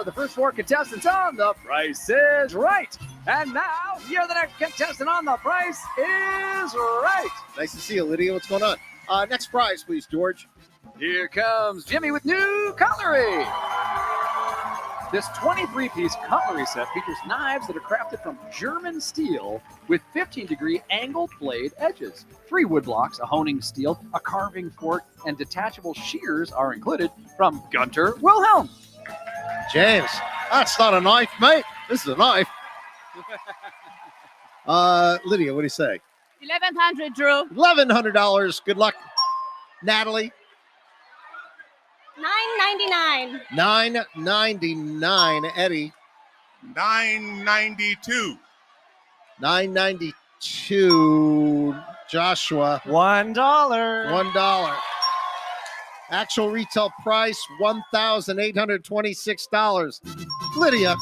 the first 4 contestants on The Price is Right. And now, you're the next contestant on The Price is Right. Nice to see you, Lydia. What's going on? Next prize, please, George. Here comes Jimmy with new cutlery. This 23-piece cutlery set features knives that are crafted from German steel with 15-degree angled blade edges. 3 wood blocks, a honing steel, a carving fork, and detachable shears are included from Gunter Wilhelm. James, that's not a knife, mate. This is a knife. Lydia, what do you say? $1,100, Drew. $1,100. Good luck. Natalie? $9.99. $9.99. Eddie? $9.92. $9.92. Joshua? $1. $1. Actual retail price, $1,826. Lydia?